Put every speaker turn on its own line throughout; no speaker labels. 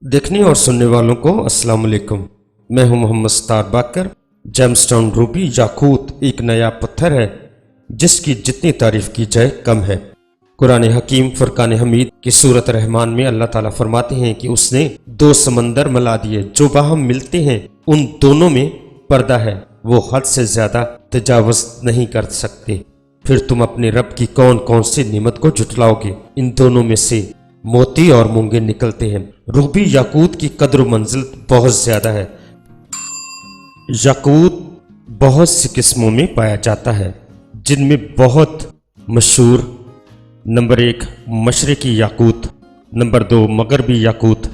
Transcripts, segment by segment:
देखने और सुनने वालों को अस्सलाम वालेकुम। मैं हूं मोहम्मद सत्तार बाकर। जेमस्टोन रूबी याकूत एक नया पत्थर है जिसकी जितनी तारीफ की जाए कम है। कुरान हकीम फुरकान हमीद की सूरत रहमान में अल्लाह ताला फरमाते हैं कि उसने दो समंदर मिला दिए जो बाहम मिलते हैं, उन दोनों में पर्दा है, वो हद से ज्यादा तजावुज नहीं कर सकते। फिर तुम अपने रब की कौन कौन सी नेमत को झुटलाओगे? इन दोनों में से मोती और मूंगे निकलते हैं। रूबी याकूत की कद्र मंजिल बहुत ज्यादा है। याकूत बहुत सी किस्मों में पाया जाता है जिनमें बहुत मशहूर नंबर 1 मशरकी याकूत, नंबर 2 मगरबी याकूत,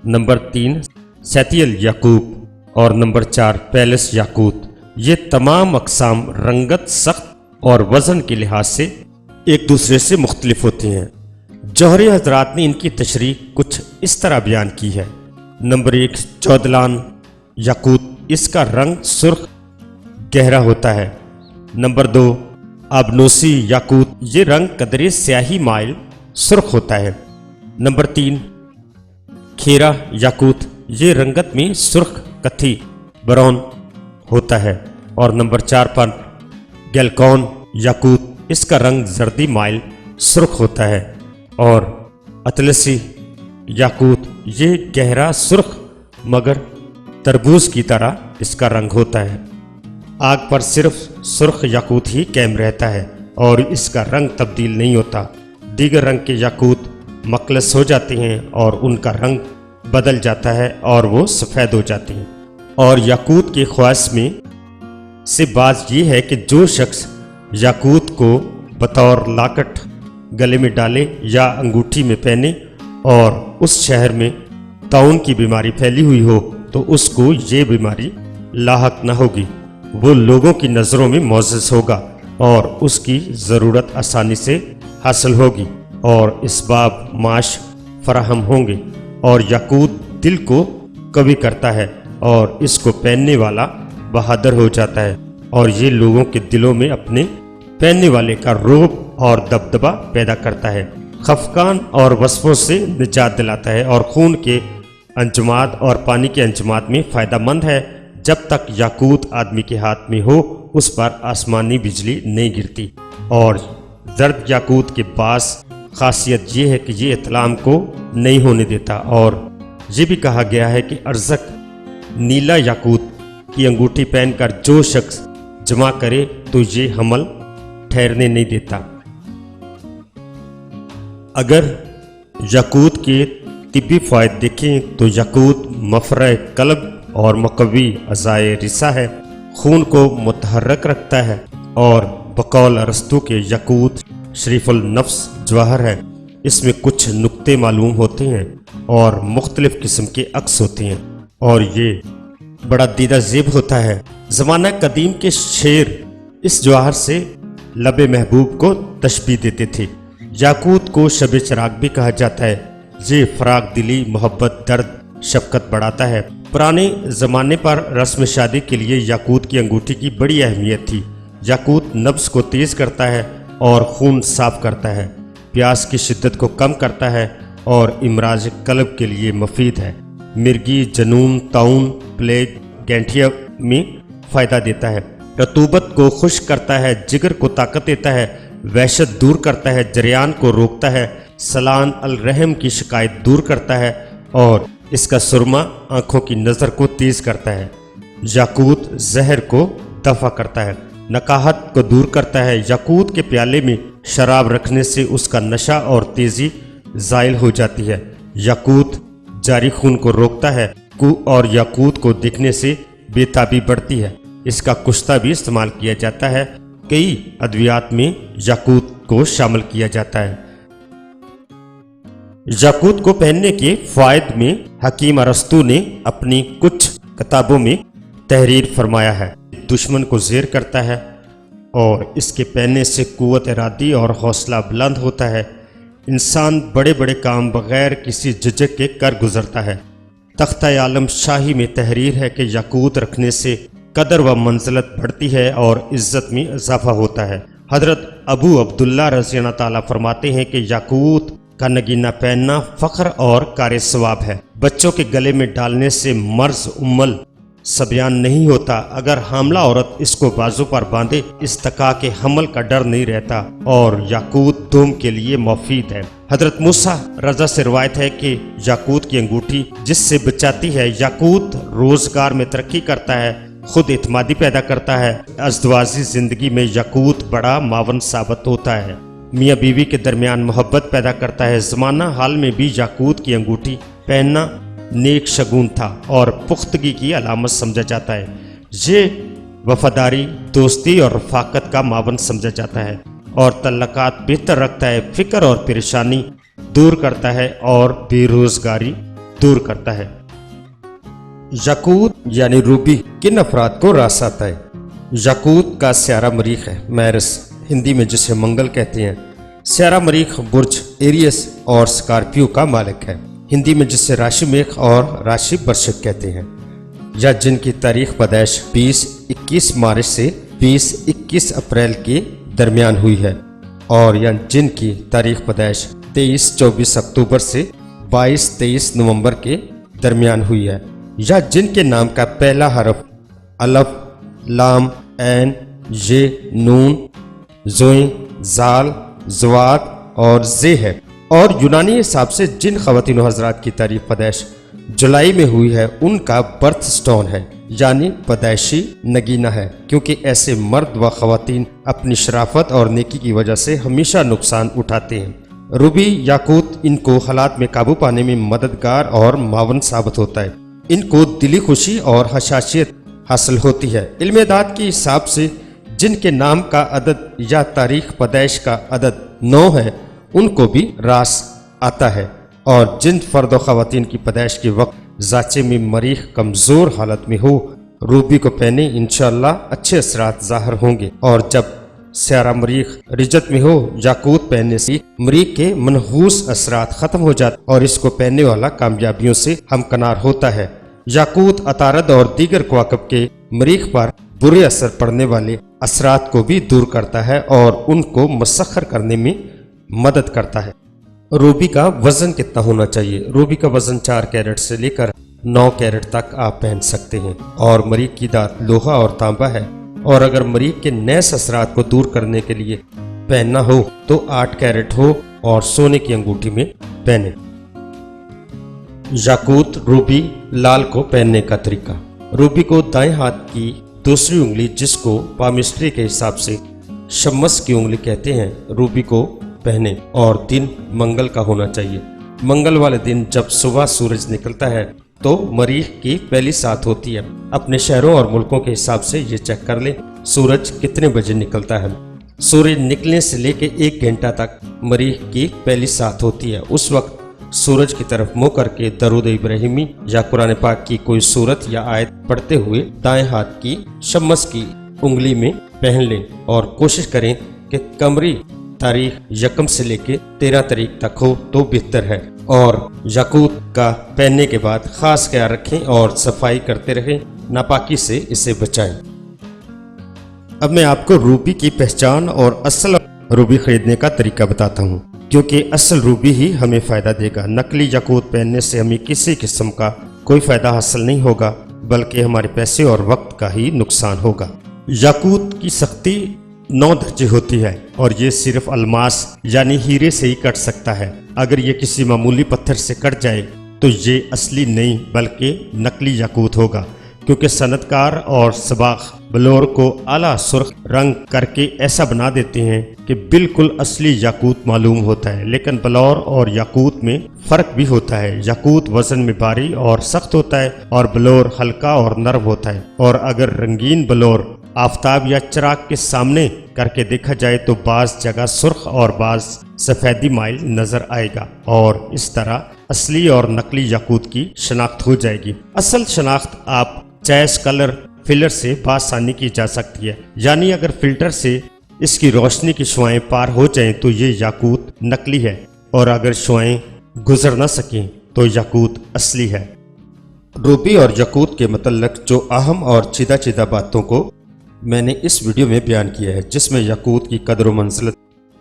नंबर 3 सैतियल याकूत और नंबर 4 पैलेस याकूत। ये तमाम अकसाम रंगत, सख्त और वजन के लिहाज से एक दूसरे से मुख्तलिफ होती हैं। जौहरी हजरात ने इनकी तशरीह कुछ इस तरह बयान की है। नंबर 1 चौदलान याकूत, इसका रंग सुर्ख गहरा होता है। नंबर 2 आबनोसी याकूत, ये रंग कदरे स्याही माइल सुर्ख होता है। नंबर 3 खेरा याकूत, ये रंगत में सुर्ख कथी ब्राउन होता है। और नंबर 4 पर गैलकॉन याकूत, इसका रंग जर्दी माइल सुर्ख होता है। और अतलसी याकूत, ये गहरा सुर्ख मगर तरबूज की तरह इसका रंग होता है। आग पर सिर्फ सुर्ख याकूत ही कायम रहता है और इसका रंग तब्दील नहीं होता। दीगर रंग के याकूत मकलस हो जाते हैं और उनका रंग बदल जाता है और वो सफ़ेद हो जाते हैं। और याकूत के ख्वास में से बात यह है कि जो शख्स याकूत को बतौर लाकट गले में डाले या अंगूठी में पहने और उस शहर में ताउन की बीमारी फैली हुई हो तो उसको ये बीमारी लाहक न होगी। वो लोगों की नज़रों में मोअज़्ज़ज़ होगा और उसकी ज़रूरत आसानी से हासिल होगी और इसबाब माश फराहम होंगे। और याकूत दिल को कवी करता है और इसको पहनने वाला बहादुर हो जाता है और ये लोगों के दिलों में अपने पहनने वाले का रोब और दबदबा पैदा करता है। खफकान और वस्फों से निजात दिलाता है और खून के अंजुमात और पानी के अंजुमात में फ़ायदा मंद है। जब तक याकूत आदमी के हाथ में हो उस पर आसमानी बिजली नहीं गिरती। और जर्द याकूत के पास खासियत ये है कि ये इतलाम को नहीं होने देता। और ये भी कहा गया है कि अर्जक नीला याकूत की अंगूठी पहनकर जो शख्स जमा करे तो ये हमल ठहरने नहीं देता। अगर याकूत के तिब्बी फ़ायदे देखें तो याकूत मफर कल्ब और मुकवी अज़ाए रिसा है, खून को मुतहर्रक रखता है। और बकौल अरस्तु के याकूत शरीफुल नफ्स जवाहर है। इसमें कुछ नुक्ते मालूम होते हैं और मुख्तलिफ किस्म के अक्स होते हैं और ये बड़ा दीदा ज़ेब होता है। ज़माना कदीम के शेर इस जवाहर से लबे महबूब को तशबीह देते थे। याकूत को शब चिराग भी कहा जाता है। ये फराग दिली, मोहब्बत, दर्द, शफकत बढ़ाता है। पुराने ज़माने पर रस्म शादी के लिए याकूत की अंगूठी की बड़ी अहमियत थी। याकूत नब्ज़ को तेज़ करता है और खून साफ करता है, प्यास की शिद्दत को कम करता है और इमराज कल्ब के लिए मुफीद है। मिर्गी, जनून, ताउन, प्लेग, गैंठिया में फ़ायदा देता है। रतूबत को खुश्क करता है, जिगर को ताकत देता है, वहशत दूर करता है, जरियान को रोकता है, सलान अल रहम की शिकायत दूर करता है और इसका सुरमा आँखों की नज़र को तेज़ करता है। याकूत जहर को दफा करता है, नकाहत को दूर करता है। याकूत के प्याले में शराब रखने से उसका नशा और तेज़ी ज़ाइल हो जाती है। याकूत जारी खून को रोकता है और याकूत को देखने से बेताबी बढ़ती है। इसका कुश्ता भी इस्तेमाल किया जाता है। कई अद्वियात में याकूत को शामिल किया जाता है। याकूत को पहनने के फ़ायदे में हकीम अरस्तु ने अपनी कुछ किताबों में तहरीर फरमाया है। दुश्मन को ज़ेर करता है और इसके पहनने से कुव्वत इरादी और हौसला बुलंद होता है। इंसान बड़े बड़े काम बग़ैर किसी झिझक के कर गुजरता है। तख्ता आलम शाही में तहरीर है कि याकूत रखने से कदर व मंजिलत बढ़ती है और इज़्ज़त में इजाफा होता है। हज़रत अबू अब्दुल्ला रज़ी अल्लाह ताला फरमाते हैं कि याकूत का नगीना पहनना फ़ख्र और कार सवाब है। बच्चों के गले में डालने से मर्ज उम्मल सबियान नहीं होता। अगर हामला औरत इसको बाजू पर बांधे इस्तका के हमल का डर नहीं रहता और याकूत दोम के लिए मुफीद है। हजरत मूसा रजा से रवायत है कि याकूत की अंगूठी जिससे बचाती है। याकूत रोजगार में तरक्की करता है, खुद इत्मादी पैदा करता है। अज़दवाजी जिंदगी में याकूत बड़ा मावन साबित होता है। मियाँ बीवी के दरमियान मोहब्बत पैदा करता है। ज़माना हाल में भी याकूत की अंगूठी पहनना नेक शगुन था और पुख्तगी की अलामत समझा जाता है। ये वफादारी, दोस्ती और रफाकत का मावन समझा जाता है और तल्लकात बेहतर रखता है, फिक्र और परेशानी दूर करता है और बेरोजगारी दूर करता है। याकूत यानी रूबी किन अफराद को रास आता है? याकूत का स्यारा मरीख है, मैरस, हिंदी में जिसे मंगल कहते हैं। स्यारा मरीख बुर्ज एरियस और स्कॉर्पियो का मालिक है, हिंदी में जिसे राशि मेघ और राशि बर्शक कहते हैं। या जिनकी तारीख पैदाइश 20-21 मार्च से 20-21 अप्रैल के दरमियान हुई है और या जिनकी तारीख पैदाइश 23-24 अक्टूबर से 22-23 नवंबर के दरमियान हुई है। या जिनके नाम का पहला हरफ अलफ, लाम, ऐन, ये, नून, जोई, जाल, जवात और जे है। और यूनानी हिसाब से जिन ख़वातीन हज़रात की तारीख पैदाइश जुलाई में हुई है उनका बर्थ स्टोन है, यानी पैदाइशी नगीना है, क्योंकि ऐसे मर्द व ख़वातीन अपनी शराफत और नेकी की वजह से हमेशा नुकसान उठाते हैं। रूबी याकूत इनको हालात में काबू पाने में मददगार और मावन साबित होता है। इनको दिली खुशी और हशाशियत हासिल होती है। इल्म-ए-दाद के हिसाब से जिनके नाम का अदद या तारीख पैदाइश का अदद 9 है उनको भी रास आता है। और जिन फर्द व ख़वातीन की पैदाइश के वक्त जाचे में मरीख कमज़ोर हालत में हो, रूबी को पहने इंशाअल्लाह अच्छे असरात ज़ाहिर होंगे। और जब स्यारा मरीख रिजत में हो, याकूत पहनने से मरीख के मनहूस असरात ख़त्म हो जाते और इसको पहनने वाला कामयाबियों से हमकनार होता है। याकूत अतारद और दीगर कवाकब के मरीख पर बुरे असर पड़ने वाले असरात को भी दूर करता है और उनको मुसख्खर करने में मदद करता है। रूबी का वजन कितना होना चाहिए? रूबी का वजन 4 कैरेट से लेकर 9 कैरेट तक आप पहन सकते हैं और मरीख की दात लोहा और तांबा है। और अगर मरीख के नैस असरात को दूर करने के लिए पहनना हो तो 8 कैरेट हो और सोने की अंगूठी में पहने। याकूत रूबी लाल को पहनने का तरीका। रूबी को दाएं हाथ की दूसरी उंगली, जिसको पामिस्ट्री के हिसाब से शम्मस की उंगली कहते हैं, रूबी को पहने और दिन मंगल का होना चाहिए। मंगल वाले दिन जब सुबह सूरज निकलता है तो मरीख की पहली साथ होती है। अपने शहरों और मुल्कों के हिसाब से ये चेक कर लें सूरज कितने बजे निकलता है। सूरज निकलने से लेकर 1 घंटा तक मरीख की पहली साथ होती है। उस वक्त सूरज की तरफ मुंह करके दरूद इब्राहिमी या कुरान पाक की कोई सूरत या आयत पढ़ते हुए दाएं हाथ की शम्मस की उंगली में पहन लें और कोशिश करें कि कमरी तारीख 1 से लेके 13 तारीख तक हो तो बेहतर है। और याकूत का पहनने के बाद खास ख्याल रखें और सफाई करते रहें, नापाकी से इसे बचाएं। अब मैं आपको रूबी की पहचान और असल रूबी खरीदने का तरीका बताता हूँ, क्योंकि असल रूबी ही हमें फ़ायदा देगा। नकली याकूत पहनने से हमें किसी किस्म का कोई फ़ायदा हासिल नहीं होगा, बल्कि हमारे पैसे और वक्त का ही नुकसान होगा। याकूत की सख्ती 9 दर्जे होती है और ये सिर्फ अलमास यानी हीरे से ही कट सकता है। अगर ये किसी मामूली पत्थर से कट जाए तो ये असली नहीं बल्कि नकली याकूत होगा, क्योंकि सनतकार और सबाख बलौर को आला सुर्ख रंग करके ऐसा बना देते हैं कि बिल्कुल असली याकूत मालूम होता है। लेकिन बलौर और याकूत में फ़र्क भी होता है। याकूत वज़न में भारी और सख्त होता है और बलौर हल्का और नरम होता है। और अगर रंगीन बलौर आफताब या चिराग के सामने करके देखा जाए तो बाज़ जगह सुर्ख और बाज़ सफ़ेदी माइल नज़र आएगा और इस तरह असली और नकली याकूत की शनाख्त हो जाएगी। असल शनाख्त आप चॉइस कलर फिलर से बासानी की जा सकती है, यानी अगर फिल्टर से इसकी रोशनी की शुआएं पार हो जाएं तो ये याकूत नकली है और अगर शुआएं गुजर न सकें तो याकूत असली है। रूबी और याकूत के मतलब जो अहम और चीदा बातों को मैंने इस वीडियो में बयान किया है, जिसमें याकूत की कदर व मंज़िलत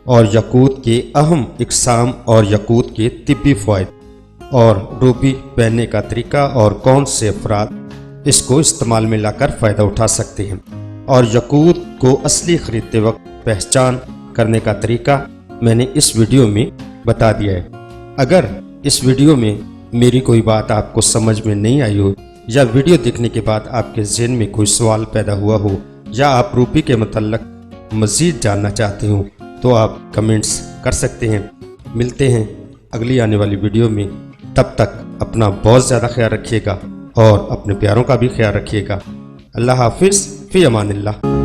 और याकूत के अहम इक़साम और याकूत के तिब्बी फ़वाइद اور روبی پہننے کا طریقہ اور کون سے افراد اس کو استعمال میں لا کر فائدہ اٹھا سکتے ہیں، اور یاقوت کو اصلی خریدتے وقت پہچان کرنے کا طریقہ میں نے اس ویڈیو میں بتا دیا ہے۔ اگر اس ویڈیو میں میری کوئی بات آپ کو سمجھ میں نہیں آئی ہو، یا ویڈیو دیکھنے کے بعد آپ کے ذہن میں کوئی سوال پیدا ہوا ہو، یا آپ روبی کے متعلق مزید جاننا چاہتے ہوں، تو آپ کمنٹس کر سکتے ہیں۔ ملتے ہیں اگلی آنے والی ویڈیو میں، تب تک اپنا بہت زیادہ خیال رکھیے گا اور اپنے پیاروں کا بھی خیال رکھیے گا۔ اللہ حافظ، فی امان اللہ۔